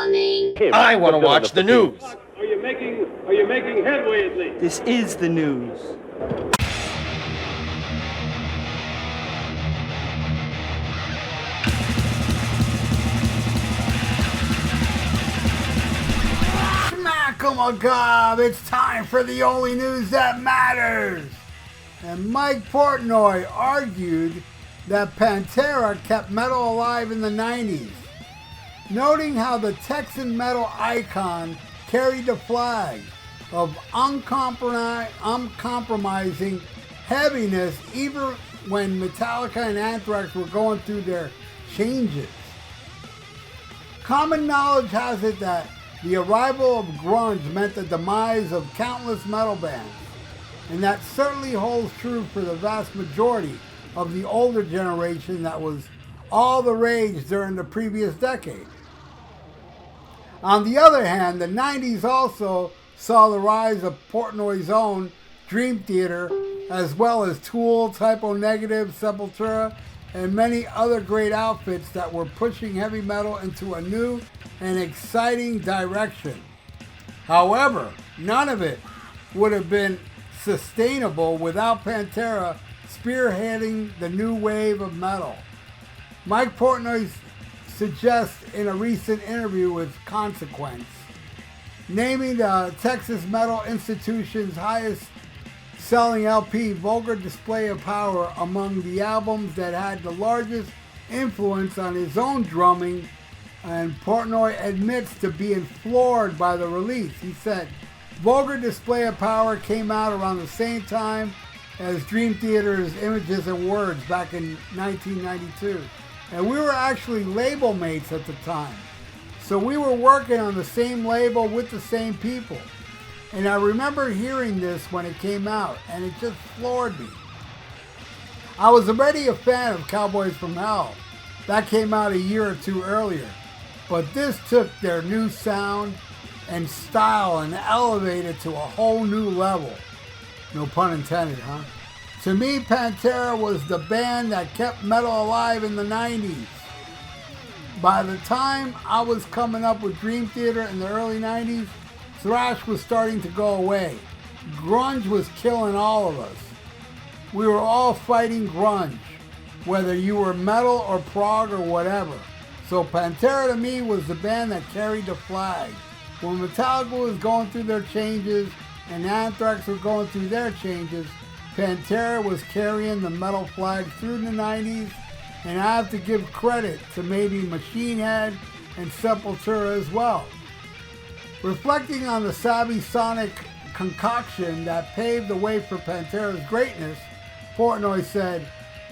morning. I want to watch the news. Are you making headway at least? This is the news. Smack-a-ma-gob, it's time for the only news that matters. And Mike Portnoy argued that Pantera kept metal alive in the 90s, noting how the Texan metal icon carried the flag of uncompromising heaviness even when Metallica and Anthrax were going through their changes. Common knowledge has it that the arrival of grunge meant the demise of countless metal bands, and that certainly holds true for the vast majority of the older generation that was all the rage during the previous decade. On the other hand, the 90s also saw the rise of Portnoy's own Dream Theater, as well as Tool, Typo Negative, Sepultura, and many other great outfits that were pushing heavy metal into a new and exciting direction. However, none of it would have been sustainable without Pantera spearheading the new wave of metal. Mike Portnoy suggests in a recent interview with Consequence, naming the Texas Metal Institution's highest selling LP, Vulgar Display of Power, among the albums that had the largest influence on his own drumming, and Portnoy admits to being floored by the release. He said, Vulgar Display of Power came out around the same time as Dream Theater's Images and Words back in 1992. And we were actually label mates at the time. So we were working on the same label with the same people. And I remember hearing this when it came out, and it just floored me. I was already a fan of Cowboys from Hell. That came out a year or two earlier. But this took their new sound and style and elevated it to a whole new level. No pun intended, huh? To me, Pantera was the band that kept metal alive in the 90s. By the time I was coming up with Dream Theater in the early 90s, thrash was starting to go away. Grunge was killing all of us. We were all fighting grunge, whether you were metal or prog or whatever. So Pantera to me was the band that carried the flag. When Metallica was going through their changes and Anthrax were going through their changes, Pantera was carrying the metal flag through the 90s, and I have to give credit to maybe Machine Head and Sepultura as well. Reflecting on the savvy sonic concoction that paved the way for Pantera's greatness, Portnoy said,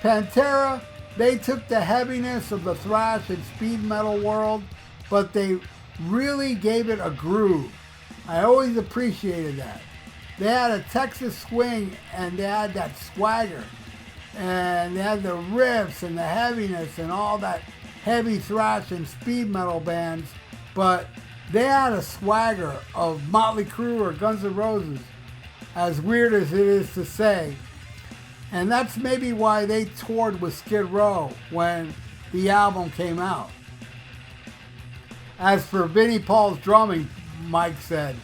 Pantera, they took the heaviness of the thrash and speed metal world, but they really gave it a groove. I always appreciated that. They had a Texas swing and they had that swagger. And they had the riffs and the heaviness and all that heavy thrash and speed metal bands, but they had a swagger of Motley Crue or Guns N' Roses, as weird as it is to say. And that's maybe why they toured with Skid Row when the album came out. As for Vinnie Paul's drumming, Mike said,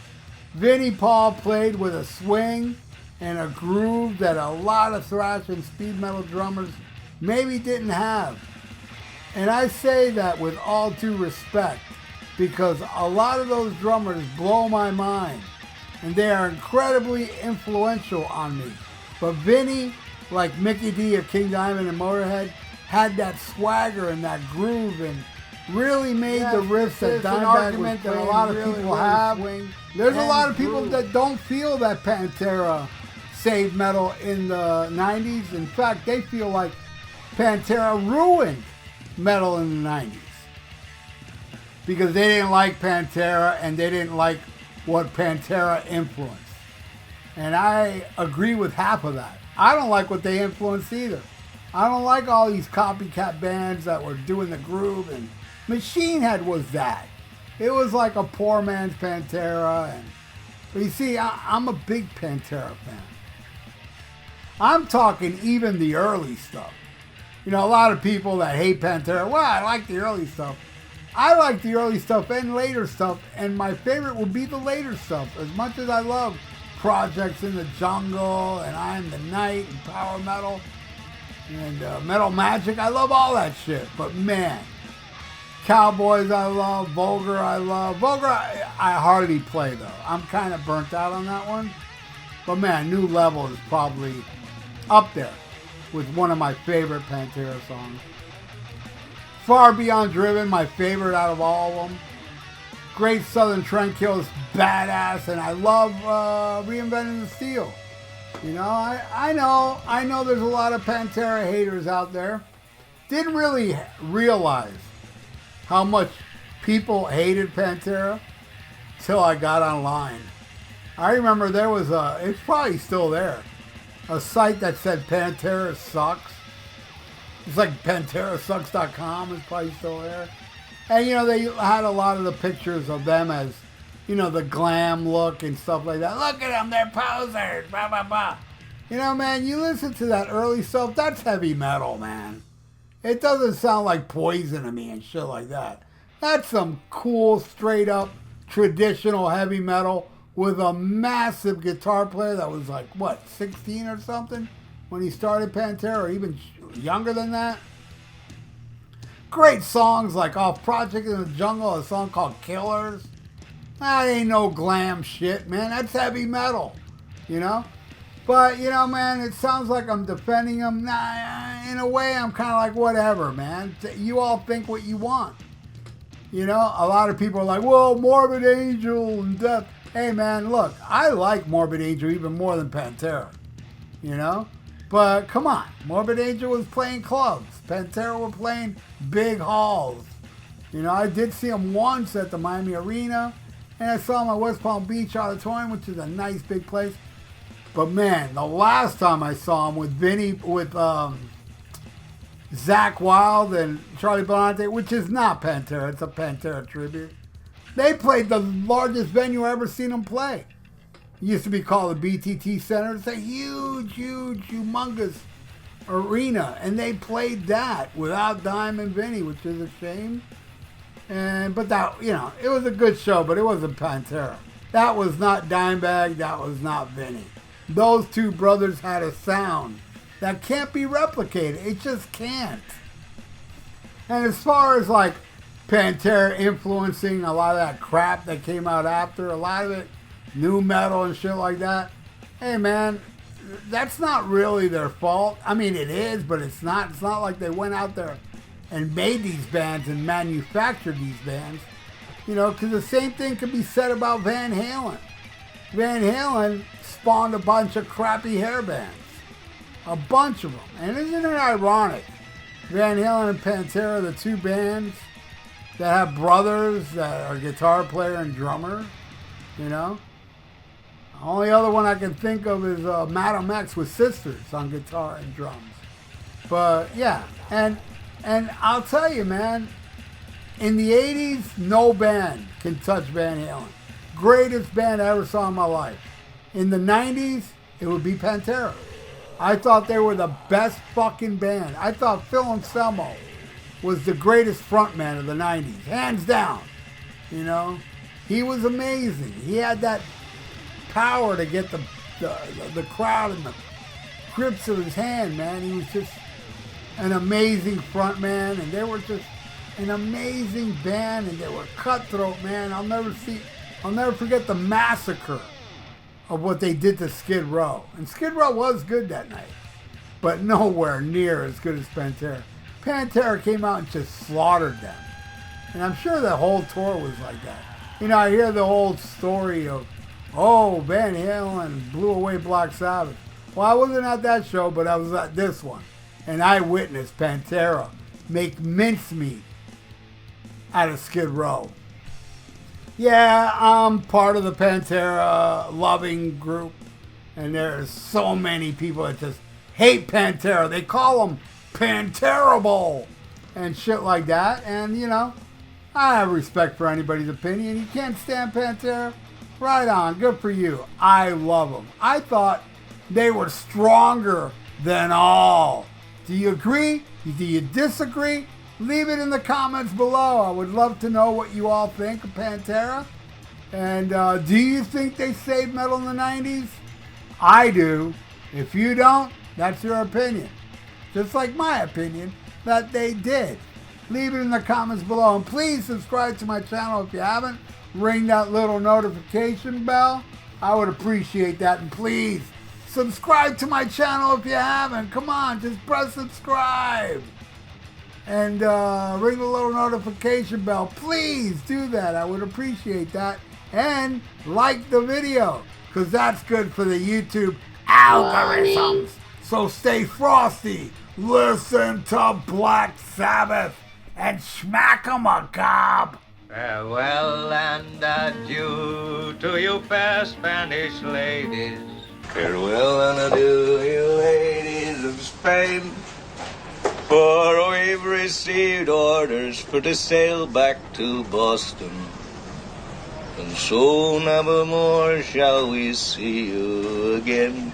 Vinnie Paul played with a swing and a groove that a lot of thrash and speed metal drummers maybe didn't have. And I say that with all due respect, because a lot of those drummers blow my mind, and they are incredibly influential on me. But Vinnie, like Mickey D of King Diamond and Motorhead, had that swagger and that groove and really made the riffs that Dimebag was playing, that a lot of people have. There's a lot of people that don't feel that Pantera saved metal in the 90s. In fact, they feel like Pantera ruined metal in the 90s. Because they didn't like Pantera and they didn't like what Pantera influenced. And I agree with half of that. I don't like what they influenced either. I don't like all these copycat bands that were doing the groove, and Machine Head was that. It was like a poor man's Pantera. But you see, I'm a big Pantera fan. I'm talking even the early stuff. You know, a lot of people that hate Pantera, well, I like the early stuff. I like the early stuff and later stuff, and my favorite would be the later stuff. As much as I love Projects in the Jungle and I Am the Night and Power Metal and Metal Magic, I love all that shit. But man, Cowboys I love, Vulgar I love. Vulgar I hardly play though. I'm kind of burnt out on that one. But man, New Level is probably up there with one of my favorite Pantera songs. Far Beyond Driven, my favorite out of all of them. Great Southern Trendkill is badass, and I love Reinventing the Steel. You know, I know there's a lot of Pantera haters out there. Didn't really realize how much people hated Pantera till I got online. I remember there was it's probably still there, a site that said Pantera sucks. It's like PanteraSucks.com is probably still there. And, you know, they had a lot of the pictures of them as, you know, the glam look and stuff like that. Look at them, they're posers, blah, blah, blah. You know, man, you listen to that early stuff, that's heavy metal, man. It doesn't sound like Poison to me and shit like that. That's some cool, straight up, traditional heavy metal with a massive guitar player that was like, what, 16 or something when he started Pantera, or even younger than that. Great songs like off Project in the Jungle, a song called Killers. That ain't no glam shit, man. That's heavy metal, you know? But, you know, man, it sounds like I'm defending them. Nah, in a way, I'm kind of like, whatever, man. You all think what you want. You know, a lot of people are like, well, Morbid Angel and Death. Hey, man, look, I like Morbid Angel even more than Pantera, you know? But come on, Morbid Angel was playing clubs. Pantera were playing big halls. You know, I did see them once at the Miami Arena, and I saw them at West Palm Beach Auditorium, which is a nice big place. But man, the last time I saw them with Zakk Wylde and Charlie Belafonte, which is not Pantera, it's a Pantera tribute. They played the largest venue I ever seen them play. It used to be called the BTT Center. It's a huge, humongous arena, and they played that without Diamond Vinny, which is a shame. But that, you know, it was a good show, but it wasn't Pantera. That was not Dimebag. That was not Vinny. Those two brothers had a sound that can't be replicated. It just can't. And as far as like Pantera influencing a lot of that crap that came out after, a lot of it, new metal and shit like that. Hey man, that's not really their fault. I mean, it is, but it's not. It's not like they went out there and made these bands and manufactured these bands. You know, because the same thing could be said about Van Halen. Van Halen spawned a bunch of crappy hair bands. A bunch of them. And isn't it ironic? Van Halen and Pantera, the two bands that have brothers that are guitar player and drummer, you know? The only other one I can think of is Madam X with sisters on guitar and drums. But yeah, and I'll tell you, man, in the 80s, no band can touch Van Halen. Greatest band I ever saw in my life. In the 90s, it would be Pantera. I thought they were the best fucking band. I thought Phil Anselmo was the greatest frontman of the 90s, hands down. You know, he was amazing. He had that power to get the crowd in the grips of his hand, man. He was just an amazing frontman, and they were just an amazing band, and they were cutthroat, man. I'll never forget the massacre of what they did to Skid Row. And Skid Row was good that night, but nowhere near as good as Pantera. Pantera came out and just slaughtered them. And I'm sure the whole tour was like that. You know, I hear the old story of, oh, Van Halen blew away Black Sabbath. Well, I wasn't at that show, but I was at this one. And I witnessed Pantera make mincemeat out of Skid Row. Yeah, I'm part of the Pantera loving group. And there's so many people that just hate Pantera. They call them Panterable and shit like that. And, you know, I have respect for anybody's opinion. You can't stand Pantera? Right on. Good for you. I love them. I thought they were stronger than all. Do you agree? Do you disagree? leave it in the comments below. I would love to know what you all think of Pantera. And do you think they saved metal in the 90s? I do. If you don't, that's your opinion. Just like my opinion that they did. Leave it in the comments below. And please subscribe to my channel if you haven't. Ring that little notification bell. I would appreciate that. And please subscribe to my channel if you haven't. Come on, just press subscribe. And ring the little notification bell. Please do that. I would appreciate that. And like the video, because that's good for the YouTube algorithms. So stay frosty. Listen to Black Sabbath and smack 'em a gob. Farewell and adieu to you fair Spanish ladies. Farewell and adieu, you ladies of Spain. For we've received orders for to sail back to Boston. And so never more shall we see you again.